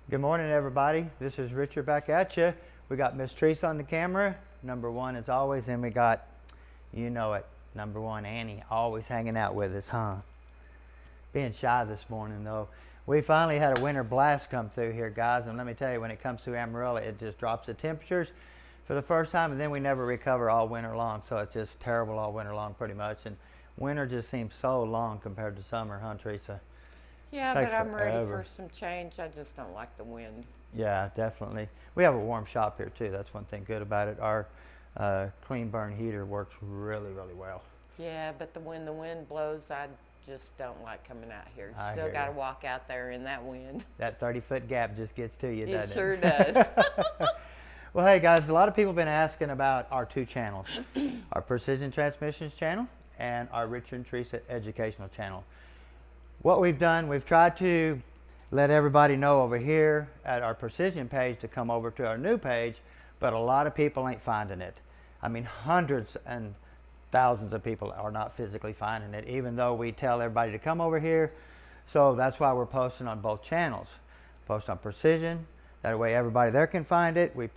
Good morning, everybody. This is Richard back at you. We got Miss Teresa on the camera, number one as always, and we got, you know it, number one, Annie, always hanging out with us, huh? Being shy this morning, though. We finally had a winter blast come through here, guys, and let me tell you, when it comes to Amarillo, it just drops the temperatures for the first time, and then we never recover all winter long, so it's just terrible all winter long pretty much, and winter just seems so long compared to summer, huh, Teresa? Yeah, but I'm ready for some change. I just don't like the wind. Yeah, definitely. We have a warm shop here too. That's one thing good about it. Our clean burn heater works really, really well. Yeah, but when the wind blows, I just don't like coming out here. I Still hear got to you. walk out there in that wind. That 30-foot gap just gets to you, doesn't it? It sure does. Well, hey guys, a lot of people have been asking about our two channels, our Precision Transmissions channel and our Richard and Teresa Educational channel. What we've done, we've tried to let everybody know over here at our Precision page to come over to our new page, but a lot of people ain't finding it. I mean, hundreds and thousands of people are not physically finding it, even though we tell everybody to come over here. So that's why we're posting on both channels. Post on Precision, that way everybody there can find it. We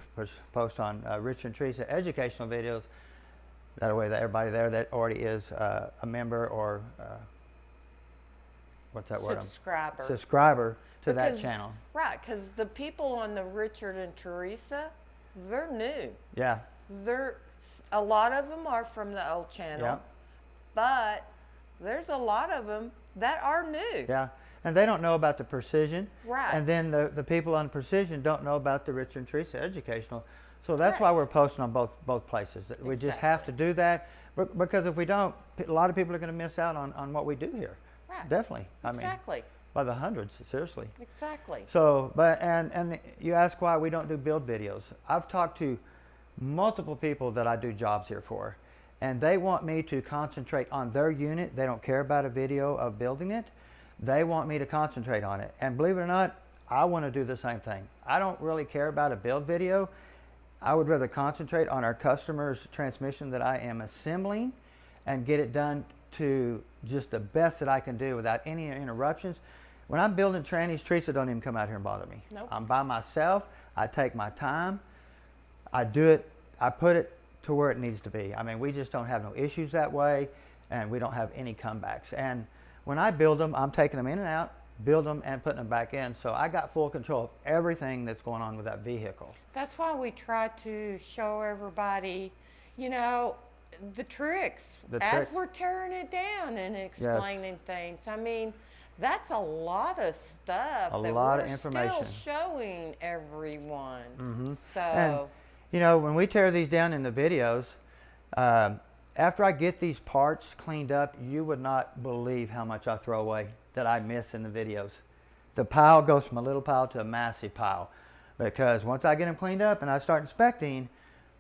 post on Richard and Teresa educational videos, that way that everybody there that already is a member or what's that word? Subscriber to that channel. Right, because the people on the Richard and Teresa, they're new. Yeah. A lot of them are from the old channel, Yeah. but there's a lot of them that are new. Yeah, and they don't know about the Precision. Right. And then the people on Precision don't know about the Richard and Teresa educational. So that's why we're posting on both places. We just have to do that, because if we don't, a lot of people are going to miss out on what we do here. Right. Definitely. Exactly. I mean, by the hundreds, seriously. Exactly. So, and you ask why we don't do build videos. I've talked to multiple people that I do jobs here for, and they want me to concentrate on their unit. They don't care about a video of building it. They want me to concentrate on it. And believe it or not, I want to do the same thing. I don't really care about a build video. I would rather concentrate on our customer's transmission that I am assembling and get it done to just the best that I can do without any interruptions. When I'm building trannies, Teresa don't even come out here and bother me. Nope. I'm by myself. I take my time. I do it. I put it to where it needs to be. I mean, we just don't have no issues that way, and we don't have any comebacks. And when I build them, I'm taking them in and out, build them and putting them back in. So I got full control of everything that's going on with that vehicle. That's why we try to show everybody, you know, the tricks as we're tearing it down and explaining things. I mean, that's a lot of stuff. A lot of information. Still showing everyone. Mm-hmm. So, and, you know, when we tear these down in the videos, after I get these parts cleaned up, you would not believe how much I throw away that I miss in the videos. The pile goes from a little pile to a massive pile, because once I get them cleaned up and I start inspecting,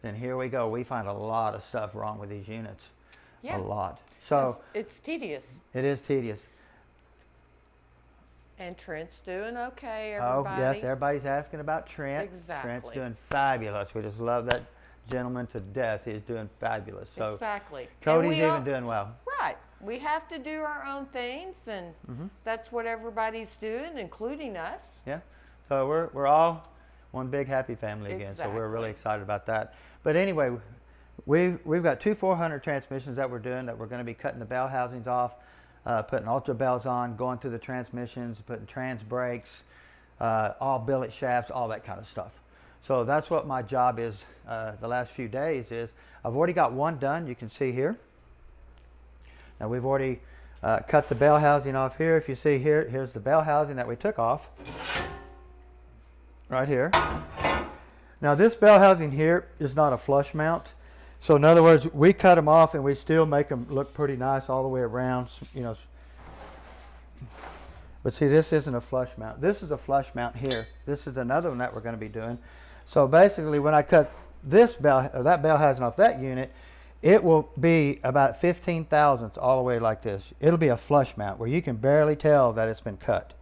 then here we go. We find a lot of stuff wrong with these units. yeah, A lot. So it's tedious. it is tedious. And Trent's doing okay, everybody. Oh, yes, everybody's asking about Trent. Exactly. Trent's doing fabulous. We just love that gentleman to death. He's doing fabulous. So exactly. Cody's even doing well. Right. We have to do our own things, and that's what everybody's doing, including us. Yeah. So we're all one big happy family again. So we're really excited about that. But anyway, we've got two 400 transmissions that we're doing, that we're going to be cutting the bell housings off, putting ultra bells on, going through the transmissions, putting trans brakes, all billet shafts, all that kind of stuff. So that's what my job is the last few days is. I've already got one done, you can see here. Now we've already cut the bell housing off here. If you see here, here's the bell housing that we took off. Right here. Now this bell housing here is not a flush mount. So in other words, we cut them off and we still make them look pretty nice all the way around, you know. But see, this isn't a flush mount. This is a flush mount here. This is another one that we're going to be doing. So basically when I cut this bell, or that bell housing off that unit, it will be about 15 thousandths all the way like this. It'll be a flush mount where you can barely tell that it's been cut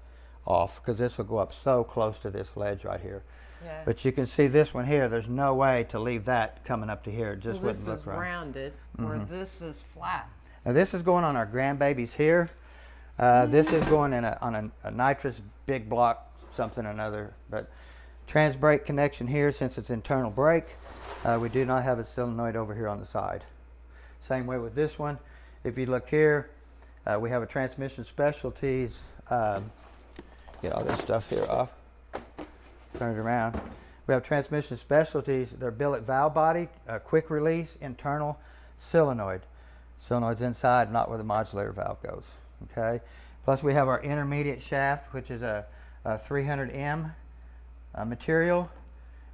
off, because this will go up so close to this ledge right here. Yeah. But you can see this one here, there's no way to leave that coming up to here. It just wouldn't look right. This is rounded, where this is flat. Now this is going on our grandbabies here. This is going in on a nitrous big block something or another. But trans brake connection here, since it's internal brake, we do not have a solenoid over here on the side. Same way with this one. If you look here, we have a transmission specialties. Get all this stuff here off. Turn it around. We have transmission specialties. They're billet valve body, quick release, internal solenoid. Solenoid's inside, not where the modulator valve goes. Okay. Plus we have our intermediate shaft, which is a 300M material.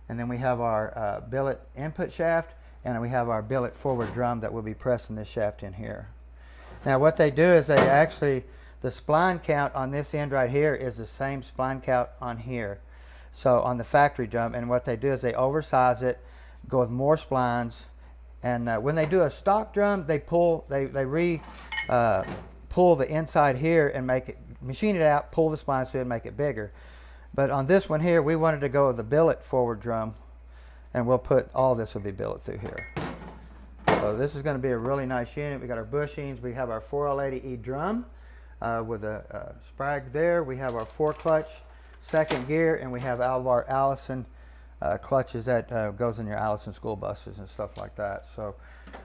And then we have our billet input shaft, and we have our billet forward drum that will be pressing this shaft in here. Now what they do is they actually, the spline count on this end right here is the same spline count on here. So on the factory drum, and what they do is they oversize it, go with more splines, and when they do a stock drum, they pull the inside here and make it, machine it out, pull the splines through and make it bigger. But on this one here, we wanted to go with the billet forward drum, and we'll put all this will be billet through here. So this is going to be a really nice unit. We got our bushings, we have our 4L80E drum with a sprag there. We have our 4-clutch second gear, and we have all of our Allison clutches that goes in your Allison school buses and stuff like that. So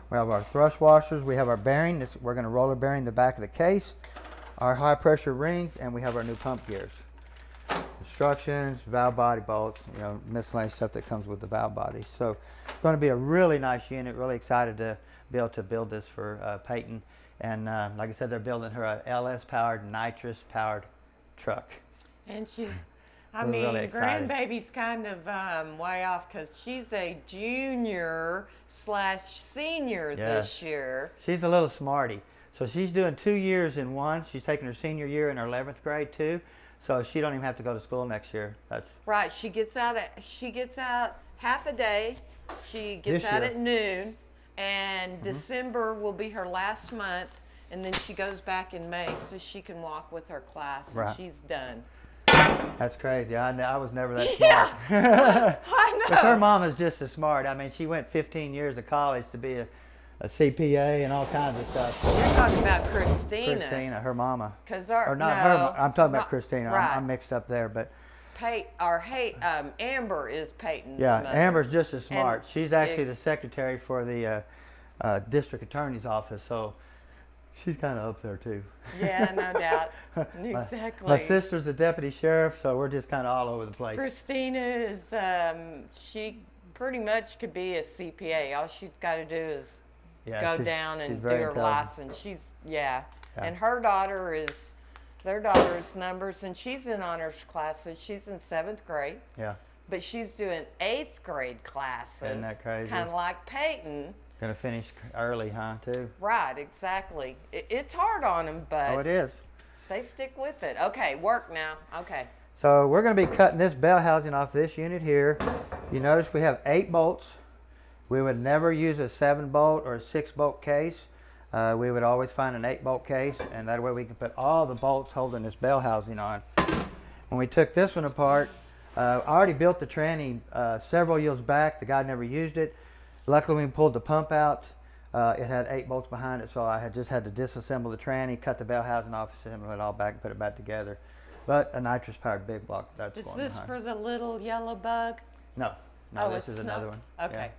we have our thrust washers, we have our bearing, we're going to roller bearing the back of the case, our high pressure rings, and we have our new pump gears. Instructions, valve body bolts, you know, miscellaneous stuff that comes with the valve body. So it's going to be a really nice unit. Really excited to be able to build this for Peyton. And like I said, they're building her a LS powered, nitrous powered truck. And she's, I mean, really grandbaby's kind of way off because she's a junior/senior this year. She's a little smarty. So she's doing 2 years in one. She's taking her senior year in her 11th grade too. So she don't even have to go to school next year. That's right. She gets out half a day. She gets out at noon, and December will be her last month, and then she goes back in May so she can walk with her class, and she's done. That's crazy. I was never that smart. I know. But her mom is just as smart. I mean, she went 15 years of college to be a CPA and all kinds of stuff. You're talking about Christina. Christina, her mama. Her, I'm talking about Christina. Right. I'm mixed up there, but. Amber is Peyton's mother. Amber's just as smart. And she's actually the secretary for the district attorney's office, so she's kind of up there too. Yeah, no doubt. Exactly. My sister's the deputy sheriff, so we're just kind of all over the place. Christina is, she pretty much could be a CPA. All she's got to do is go down and do her license. And her daughter is, their daughter's numbers, and she's in honors classes. She's in 7th grade. Yeah. But she's doing 8th grade classes. Isn't that crazy? Kind of like Peyton. Gonna finish early, huh, too? Right, exactly. It's hard on them, but it is. They stick with it. Okay, work now. Okay. So we're gonna be cutting this bell housing off this unit here. You notice we have 8 bolts. We would never use a 7-bolt or a 6-bolt case. We would always find an 8-bolt case, and that way we can put all the bolts holding this bell housing on. When we took this one apart, I already built the tranny several years back. The guy never used it. Luckily, when we pulled the pump out, it had 8 bolts behind it, so I just had to disassemble the tranny, cut the bell housing off, assemble it all back, and put it back together. But a nitrous-powered big block, that's Is going this behind. for the little yellow bug? No, this is another one. Okay.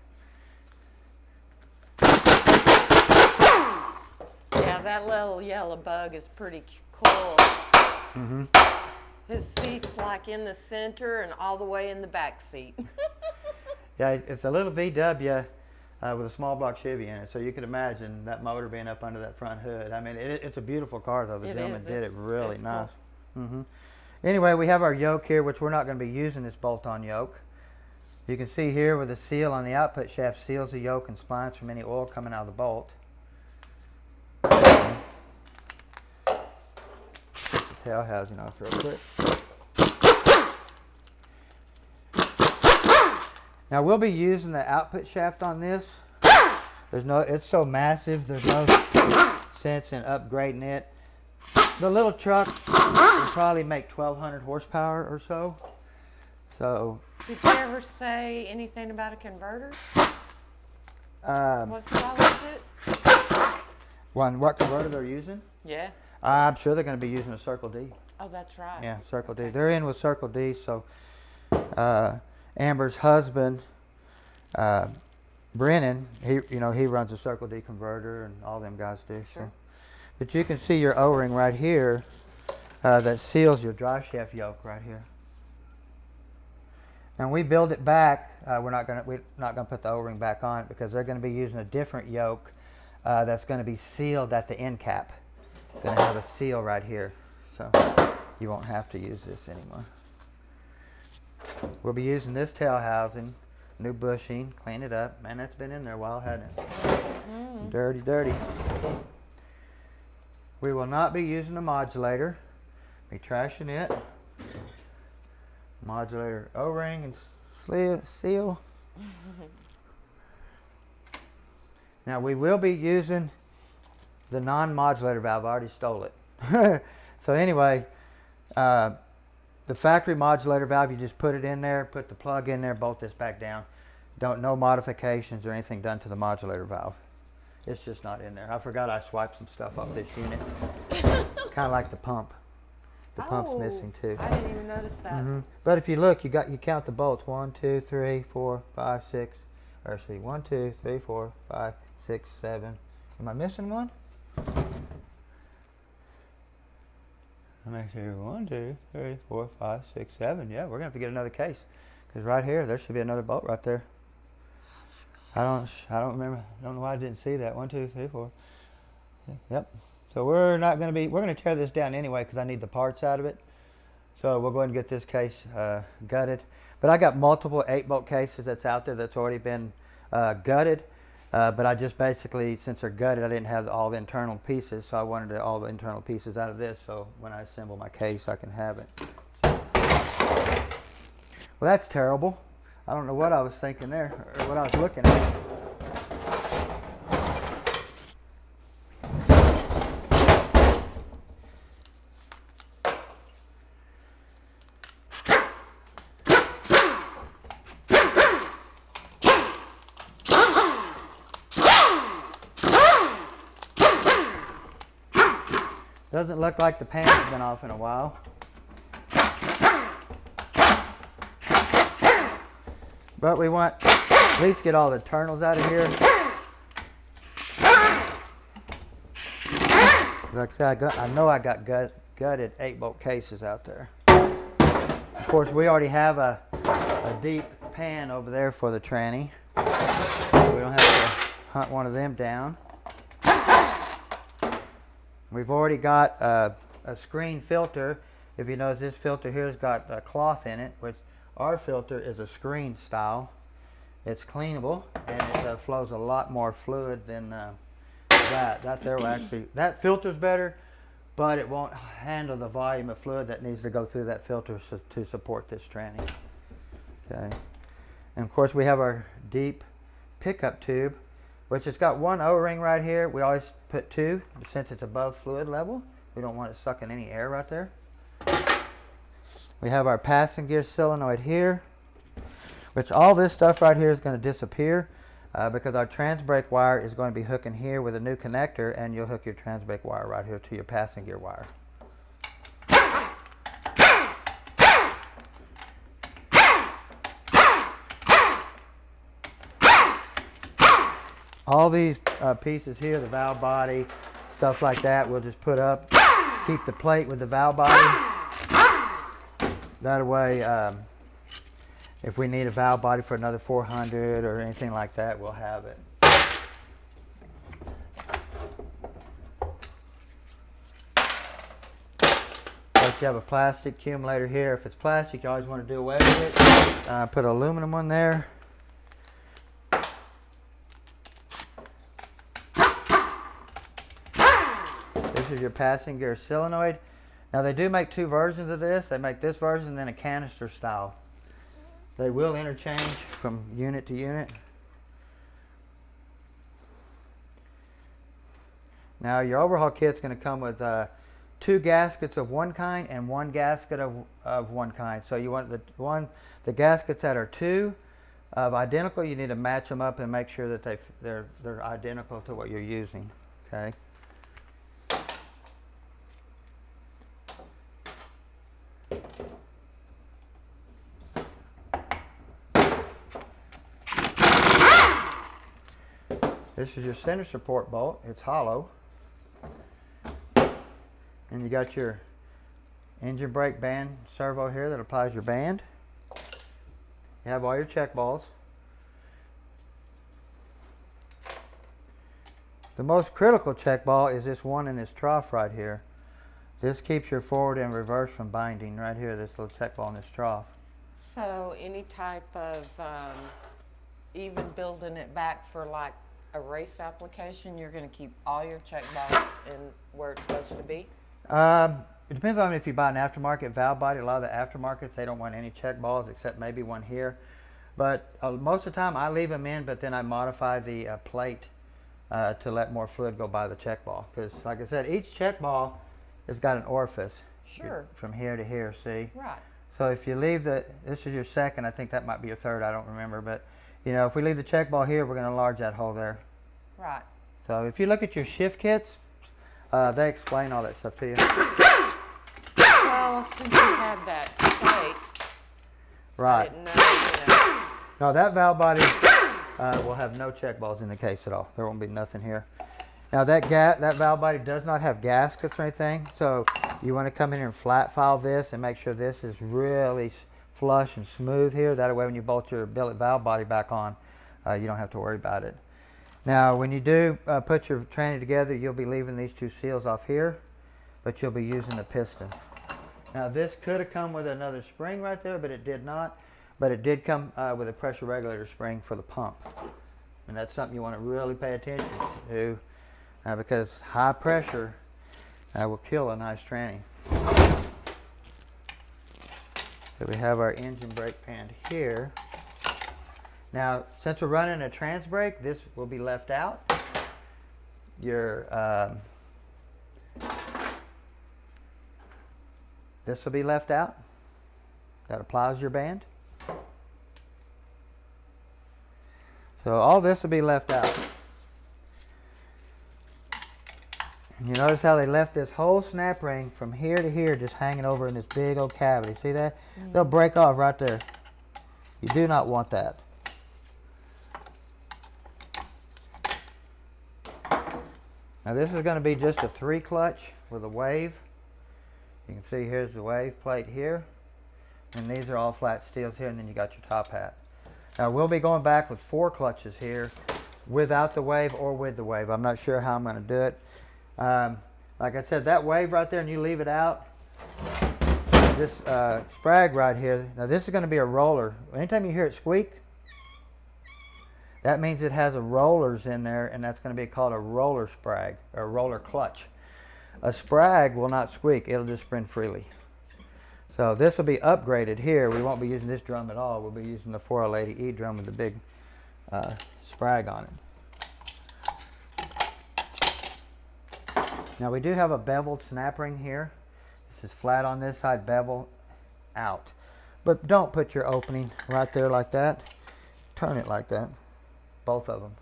Yeah, that little yellow bug is pretty cool. His seat's like in the center and all the way in the back seat. Yeah, it's a little VW with a small block Chevy in it, so you could imagine that motor being up under that front hood. I mean, it's a beautiful car, though. The gentleman did it really nice. Cool. Anyway, we have our yoke here, which we're not going to be using this bolt-on yoke. You can see here where the seal on the output shaft seals the yoke and splines from any oil coming out of the bolt. Put the tail housing off real quick. Now we'll be using the output shaft on this. It's so massive, there's no sense in upgrading it. The little truck will probably make 1,200 horsepower or so. So. Did you ever say anything about a converter? What's wrong with it? What converter they're using? Yeah. I'm sure they're going to be using a Circle D. Oh, that's right. Yeah, Circle Okay. D. They're in with Circle D, so Amber's husband, Brennan, he runs a Circle D converter, and all them guys do. Sure. So, but you can see your O-ring right here that seals your drive shaft yoke right here. Now when we build it back, we're not gonna put the O-ring back on it because they're gonna be using a different yoke that's gonna be sealed at the end cap. Gonna have a seal right here, so you won't have to use this anymore. We'll be using this tail housing, new bushing, clean it up. Man, that's been in there a while, hasn't it? Dirty, dirty. We will not be using a modulator. Be trashing it. Modulator O-ring and seal. Now we will be using the non-modulator valve. I already stole it. So anyway, the factory modulator valve, you just put it in there, put the plug in there, bolt this back down. No modifications or anything done to the modulator valve. It's just not in there. I forgot I swiped some stuff off this unit. Kind of like the pump. The pump's missing too. I didn't even notice that. But if you look, you count the bolts. 1, 2, 3, 4, 5, 6. Or see, 1, 2, 3, 4, 5, 6, 7. Am I missing one? Let me see. 1, 2, 3, 4, 5, 6, 7. Yeah, we're gonna have to get another case because right here there should be another bolt right there. I don't remember. I don't know why I didn't see that. 1, 2, 3, 4. Yep. So we're gonna tear this down anyway because I need the parts out of it. So we'll go ahead and get this case gutted. But I got multiple 8-bolt cases that's out there that's already been gutted. But I just basically, since they're gutted, I didn't have all the internal pieces, so I wanted all the internal pieces out of this, so when I assemble my case, I can have it. Well, that's terrible. I don't know what I was thinking there, or what I was looking at. Doesn't look like the pan has been off in a while. But we want to at least get all the internals out of here. Like I said, I know I got gutted 8-bolt cases out there. Of course, we already have a deep pan over there for the tranny. We don't have to hunt one of them down. We've already got a screen filter. If you notice, this filter here has got a cloth in it, which our filter is a screen style. It's cleanable and it flows a lot more fluid than that. That filter's better, but it won't handle the volume of fluid that needs to go through that filter to support this tranny. Okay, and of course we have our deep pickup tube, which has got one O-ring right here. We always put 2 since it's above fluid level. We don't want it sucking any air right there. We have our passing gear solenoid here, which all this stuff right here is going to disappear because our trans brake wire is going to be hooking here with a new connector, and you'll hook your trans brake wire right here to your passing gear wire. All these pieces here, the valve body, stuff like that, we'll just put up, keep the plate with the valve body. That way, if we need a valve body for another 400 or anything like that, we'll have it. But you have a plastic accumulator here. If it's plastic, you always want to do away with it. Put an aluminum one there. This is your passing gear solenoid. Now they do make 2 versions of this. They make this version and then a canister style. They will interchange from unit to unit. Now your overhaul kit's going to come with 2 gaskets of one kind and 1 gasket of one kind. So you want the gaskets that are 2 of identical, you need to match them up and make sure that they're identical to what you're using. Okay. This is your center support bolt. It's hollow. And you got your engine brake band servo here that applies your band. You have all your check balls. The most critical check ball is this one in this trough right here. This keeps your forward and reverse from binding right here, this little check ball in this trough. So any type of, even building it back for like a race application, you're going to keep all your check balls in where it's supposed to be? It depends on if you buy an aftermarket valve body. A lot of the aftermarkets, they don't want any check balls except maybe one here. But most of the time I leave them in, but then I modify the plate to let more fluid go by the check ball. Because like I said, each check ball has got an orifice. Sure. From here to here, see? Right. So if you leave this is your second, I think that might be your third, I don't remember. But you know, if we leave the check ball here, we're going to enlarge that hole there. Right. So if you look at your shift kits, they explain all that stuff to you. Well, since you had that plate, Right. I didn't know, No, that valve body will have no check balls in the case at all. There won't be nothing here. Now that valve body does not have gaskets or anything, so you want to come in here and flat file this and make sure this is really flush and smooth here. That way when you bolt your billet valve body back on, you don't have to worry about it. Now when you do put your tranny together, you'll be leaving these two seals off here, but you'll be using the piston. Now this could have come with another spring right there, but it did not. But it did come with a pressure regulator spring for the pump. And that's something you want to really pay attention to because high pressure will kill a nice tranny. So we have our engine brake pan here. Now, since we're running a trans brake, this will be left out. Your this will be left out. That applies your band. So all this will be left out. And you notice how they left this whole snap ring from here to here just hanging over in this big old cavity. See that? Mm-hmm. They'll break off right there. You do not want that. Now this is going to be just a 3 clutch with a wave. You can see here's the wave plate here. And these are all flat steels here, and then you got your top hat. Now we'll be going back with 4 clutches here without the wave or with the wave. I'm not sure how I'm going to do it. Like I said, that wave right there, and you leave it out. This sprag right here, now this is going to be a roller. Anytime you hear it squeak, that means it has a rollers in there, and that's going to be called a roller sprag or roller clutch. A sprag will not squeak, it'll just spin freely. So this will be upgraded here. We won't be using this drum at all. We'll be using the 4L80E drum with the big sprag on it. Now we do have a beveled snap ring here. This is flat on this side, bevel out. But don't put your opening right there like that. Turn it like that. Both of them.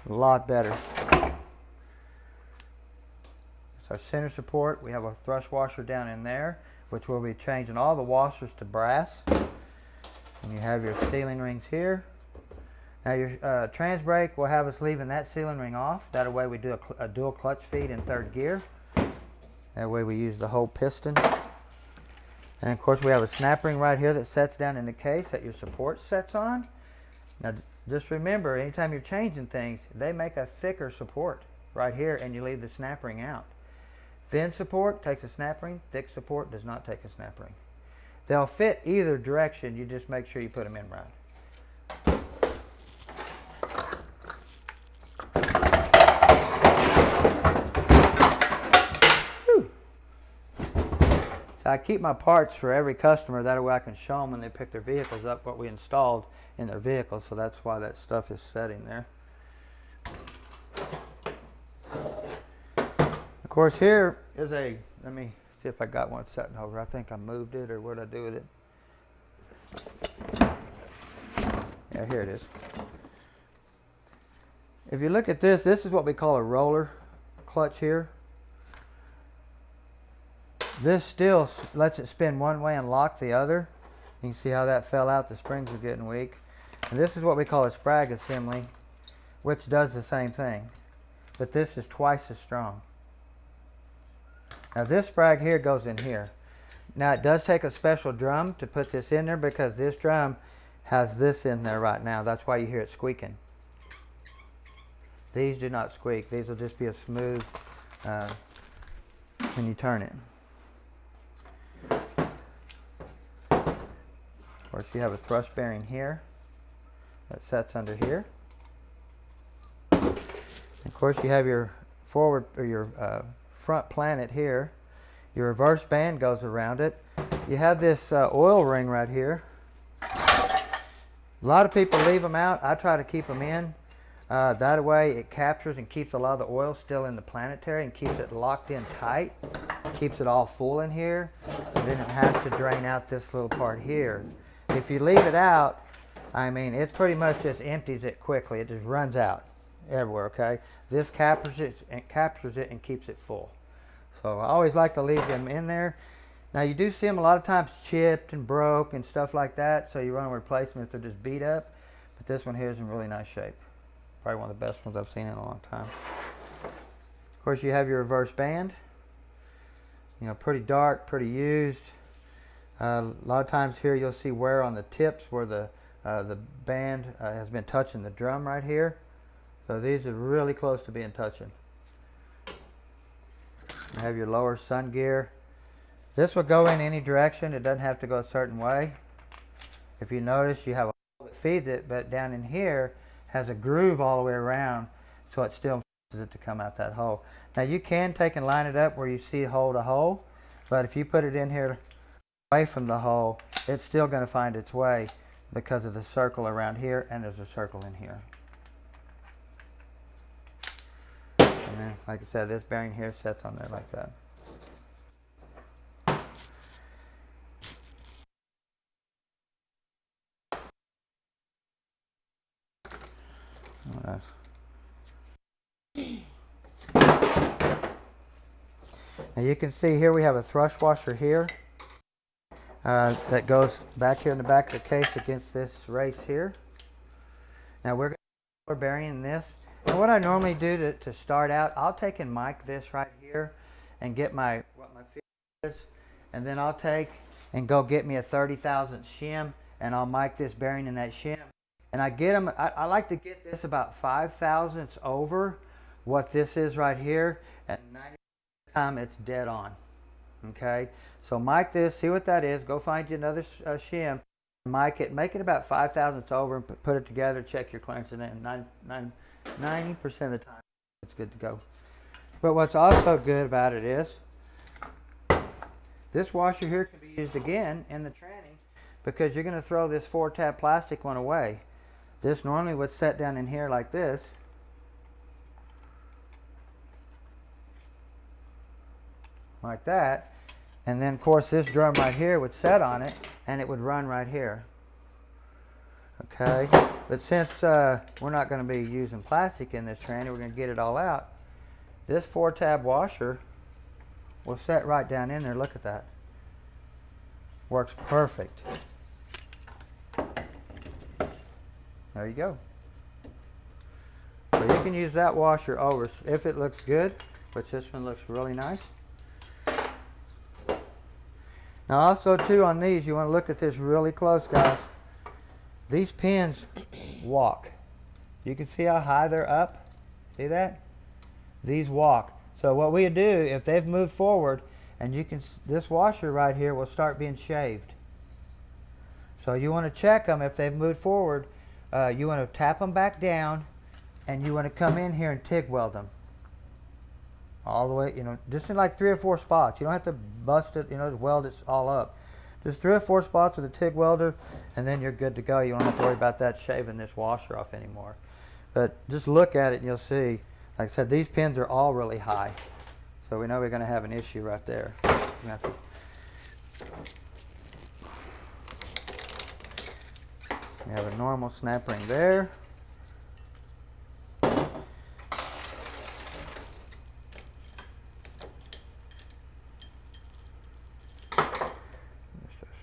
A lot better. It's our center support. We have a thrust washer down in there, which we'll be changing all the washers to brass. And you have your sealing rings here. Now your trans brake will have us leaving that sealing ring off. That way we do a dual clutch feed in 3rd gear. That way we use the whole piston. And of course we have a snap ring right here that sets down in the case that your support sets on. Now just remember, anytime you're changing things, they make a thicker support right here, and you leave the snap ring out. Thin support takes a snap ring, thick support does not take a snap ring. They'll fit either direction, you just make sure you put them in right. So I keep my parts for every customer, that way I can show them when they pick their vehicles up what we installed in their vehicles, so that's why that stuff is sitting there. Of course here is a, let me see if I got one sitting over. I think I moved it, or what did I do with it? Yeah, here it is. If you look at this, this is what we call a roller clutch here. This still lets it spin one way and lock the other. You can see how that fell out. The springs are getting weak. And this is what we call a sprag assembly, which does the same thing, but this is twice as strong. Now this sprag here goes in here. Now it does take a special drum to put this in there because this drum has this in there right now. That's why you hear it squeaking. These do not squeak. These will just be a smooth when you turn it. Of course, you have a thrust bearing here that sets under here. Of course, you have your forward or your front planet here. Your reverse band goes around it. You have this oil ring right here. A lot of people leave them out. I try to keep them in. That way it captures and keeps a lot of the oil still in the planetary and keeps it locked in tight. Keeps it all full in here. And then it has to drain out this little part here. If you leave it out, I mean, it pretty much just empties it quickly. It just runs out everywhere, okay? This captures it and keeps it full. So I always like to leave them in there. Now you do see them a lot of times chipped and broke and stuff like that, so you want to replace them if they're just beat up. But this one here is in really nice shape. Probably one of the best ones I've seen in a long time. Of course, you have your reverse band. You know, pretty dark, pretty used. A lot of times here you'll see wear on the tips where the band has been touching the drum right here. So these are really close to being touching. You have your lower sun gear. This will go in any direction. It doesn't have to go a certain way. If you notice, you have a hole that feeds it, but down in here has a groove all the way around, so it still forces it to come out that hole. Now you can take and line it up where you see hole to hole, but if you put it in here away from the hole, it's still going to find its way because of the circle around here, and there's a circle in here. And then, like I said, this bearing here sets on there like that. Now you can see here we have a thrust washer here that goes back here in the back of the case against this race here. Now we're burying this. And what I normally do to start out, I'll take and mic this right here and get what my feel is, and then I'll take and go get me a 30,000 shim, and I'll mic this bearing in that shim. And I get them, I like to get this about 5 thousandths over what this is right here, and 90% of the time it's dead on. Okay, so mic this, see what that is, go find you another shim, mic it, make it about 5 thousandths over, and put it together, check your clearance, and then 90% of the time it's good to go. But what's also good about it is this washer here can be used again in the tranny because you're going to throw this 4-tab plastic one away. This normally would set down in here like this. Like that. And then of course this drum right here would set on it and it would run right here. Okay, but since we're not going to be using plastic in this tranny, we're going to get it all out. This 4-tab washer will set right down in there. Look at that. Works perfect. There you go. So you can use that washer over if it looks good, which this one looks really nice. Now also too on these, you want to look at this really close, guys. These pins walk. You can see how high they're up. See that? These walk. So what we do, if they've moved forward, and you can, this washer right here will start being shaved. So you want to check them if they've moved forward. You want to tap them back down, and you want to come in here and TIG weld them. All the way, you know, just in like 3 or 4 spots. You don't have to bust it, you know, just weld it all up. Just 3 or 4 spots with a TIG welder, and then you're good to go. You don't have to worry about that shaving this washer off anymore. But just look at it and you'll see, like I said, these pins are all really high. So we know we're going to have an issue right there. You have a normal snap ring there.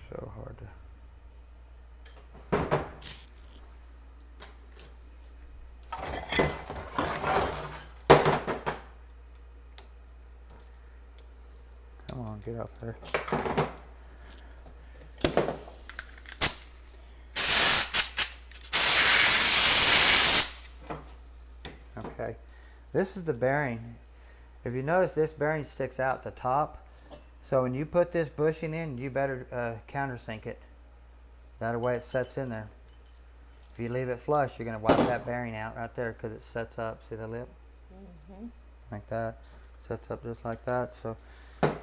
So hard to. get off there. Okay, this is the bearing. If you notice, this bearing sticks out the top. So when you put this bushing in, you better countersink it. That way it sets in there. If you leave it flush, you're going to wipe that bearing out right there because it sets up. See the lip? Mm-hmm. Like that. Sets up just like that. So, of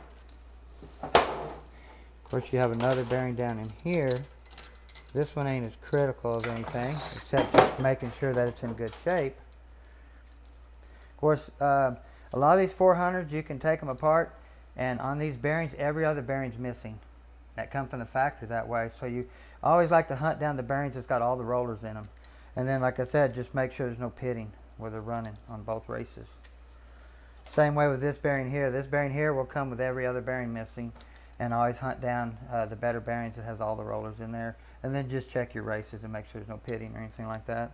course, you have another bearing down in here. This one ain't as critical of anything, except just making sure that it's in good shape. Of course, a lot of these 400s, you can take them apart, and on these bearings, every other bearing's missing. That come from the factory that way. So you always like to hunt down the bearings that's got all the rollers in them. And then, like I said, just make sure there's no pitting where they're running on both races. Same way with this bearing here. This bearing here will come with every other bearing missing. And always hunt down the better bearings that has all the rollers in there. And then just check your races and make sure there's no pitting or anything like that.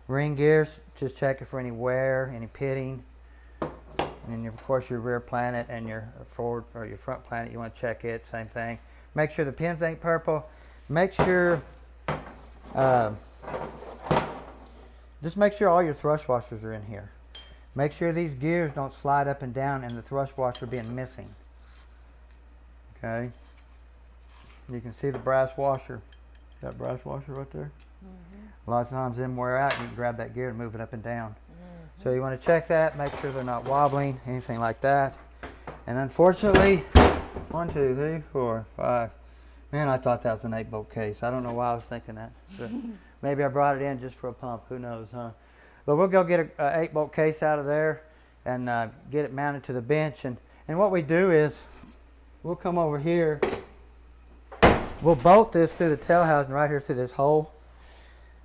Ring gears, just check it for any wear, any pitting. And of course your rear planet and your forward or your front planet, you want to check it, same thing. Make sure the pins ain't purple. Make sure, just make sure all your thrust washers are in here. Make sure these gears don't slide up and down and the thrust washer being missing. Okay. You can see the brass washer. That brass washer right there? Mm-hmm. A lot of times them wear out and you can grab that gear and move it up and down. Mm-hmm. So you want to check that, make sure they're not wobbling, anything like that. And unfortunately, 1, 2, 3, 4, 5. Man, I thought that was an 8-bolt case. I don't know why I was thinking that. But maybe I brought it in just for a pump. Who knows, huh? But we'll go get an 8-bolt case out of there and get it mounted to the bench. And what we do is we'll come over here. We'll bolt this through the tail housing right here through this hole.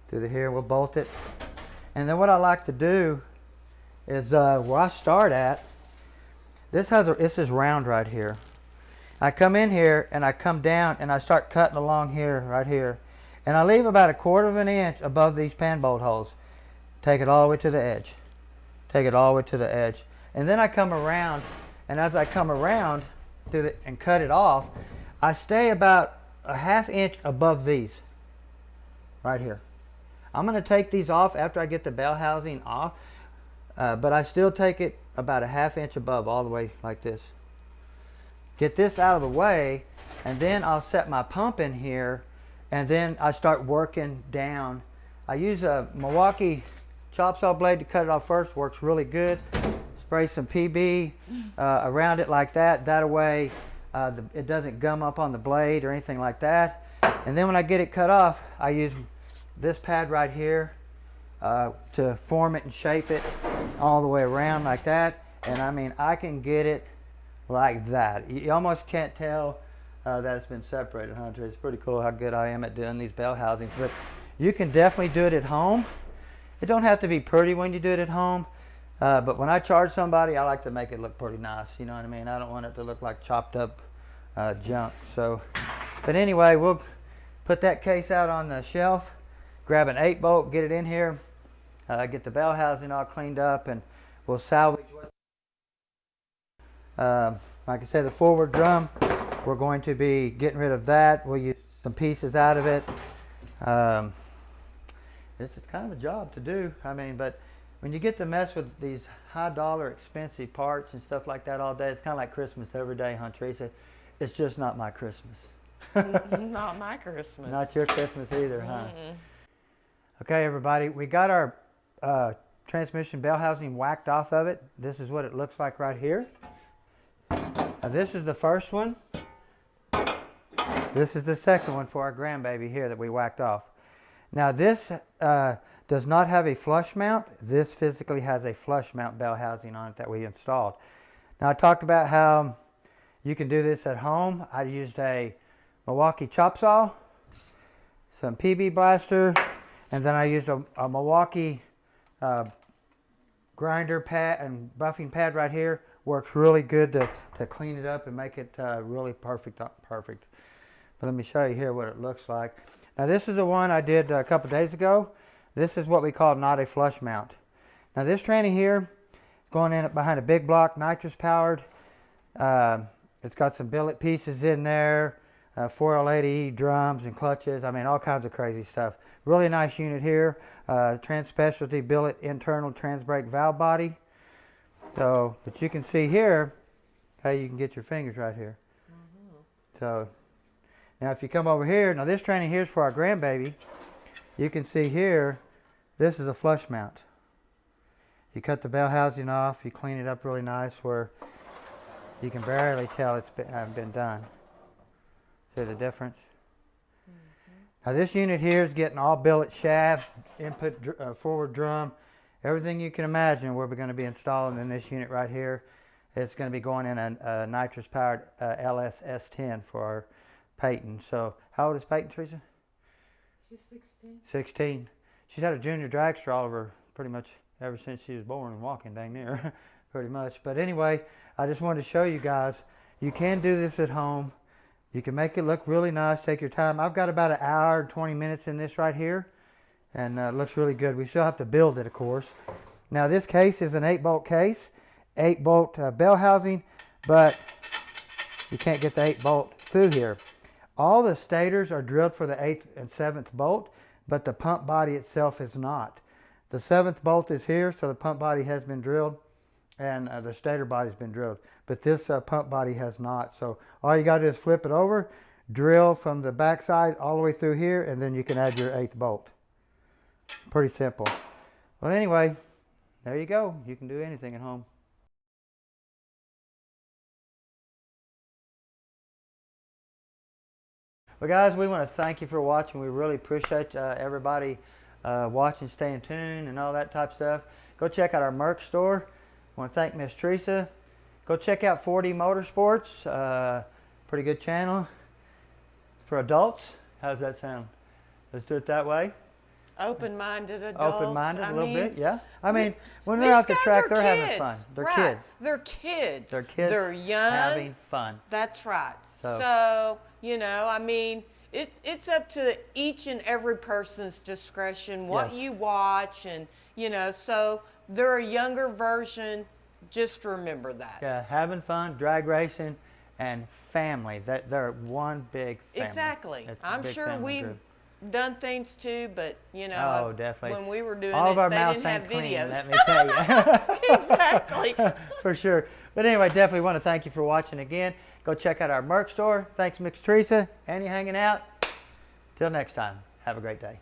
Through here, we'll bolt it. And then what I like to do is where I start at, this is round right here. I come in here and I come down and I start cutting along here, right here. And I leave about 1/4 of an inch above these pan bolt holes. Take it all the way to the edge. Take it all the way to the edge. And then I come around, and as I come around and cut it off, I stay about 1/2 inch above these, right here. I'm going to take these off after I get the bell housing off, but I still take it about 1/2 inch above, all the way like this. Get this out of the way, and then I'll set my pump in here, and then I start working down. I use a Milwaukee chop saw blade to cut it off first. Works really good. Spray some PB around it like that. That way it doesn't gum up on the blade or anything like that. And then when I get it cut off, I use this pad right here to form it and shape it all the way around like that. And I mean, I can get it like that. You almost can't tell that it's been separated, Hunter. It's pretty cool how good I am at doing these bell housings. But you can definitely do it at home. It don't have to be pretty when you do it at home. But when I charge somebody, I like to make it look pretty nice. You know what I mean? I don't want it to look like chopped up junk. So, but anyway, we'll put that case out on the shelf, grab an 8-bolt, get it in here, get the bell housing all cleaned up, and we'll salvage what. Like I said, the forward drum, we're going to be getting rid of that. We'll use some pieces out of it. This is kind of a job to do. I mean, but when you get to mess with these high dollar expensive parts and stuff like that all day, it's kind of like Christmas every day, huh, Teresa? It's just not my Christmas. Not my Christmas. Not your Christmas either, huh? Okay, everybody, we got our transmission bell housing whacked off of it. This is what it looks like right here. Now, this is the first one. This is the second one for our grandbaby here that we whacked off. Now this does not have a flush mount. This physically has a flush mount bell housing on it that we installed. Now I talked about how you can do this at home. I used a Milwaukee chop saw, some PB blaster, and then I used a Milwaukee grinder pad and buffing pad right here. Works really good to clean it up and make it really perfect. But let me show you here what it looks like. Now this is the one I did a couple days ago. This is what we call not a flush mount. Now this tranny here is going in behind a big block, nitrous powered. It's got some billet pieces in there, 4L80 drums and clutches. I mean, all kinds of crazy stuff. Really nice unit here. Trans specialty billet internal trans brake valve body. So, but you can see here how you can get your fingers right here. So, now if you come over here, now this tranny here is for our grandbaby. You can see here, this is a flush mount. You cut the bell housing off, you clean it up really nice where you can barely tell it's been done. See the difference? Now this unit here is getting all billet shaft, input forward drum, everything you can imagine we're going to be installing in this unit right here. It's going to be going in a nitrous powered LS S10 for our Peyton. So how old is Peyton, Teresa? She's 16. 16. She's had a junior dragster all over pretty much ever since she was born and walking dang near, pretty much. But anyway, I just wanted to show you guys, you can do this at home. You can make it look really nice, take your time. I've got about an hour and 20 minutes in this right here, and it looks really good. We still have to build it, of course. Now this case is an 8-bolt case, 8-bolt bell housing, but you can't get the 8-bolt through here. All the stators are drilled for the 8th and 7th bolt, but the pump body itself is not. The 7th bolt is here, so the pump body has been drilled, and the stator body's been drilled. But this pump body has not. So all you got to do is flip it over, drill from the back side all the way through here, and then you can add your 8th bolt. Pretty simple. Well, anyway, there you go. You can do anything at home. Well, guys, we want to thank you for watching. We really appreciate everybody watching, staying tuned, and all that type of stuff. Go check out our merch store. I want to thank Miss Teresa. Go check out 4D Motorsports. Pretty good channel for adults. How's that sound? Let's do it that way. Open-minded adults. Open-minded a little bit, yeah. I mean, when they're out the track, they're having fun. They're kids. They're kids. They're kids. They're young. Having fun. That's right. So you know, I mean, it's up to each and every person's discretion what you watch, and you know, so they're a younger version. Just remember that. Yeah, having fun, drag racing, and family. They're one big family. Exactly. I'm sure we've group. Done things too, but you know, oh, definitely. when we were doing all it, of our they mouths didn't have ain't clean, videos. let me tell you. Exactly. For sure. But anyway, definitely want to thank you for watching again. Go check out our merch store. Thanks, Miss Teresa. Annie hanging out. Till next time. Have a great day.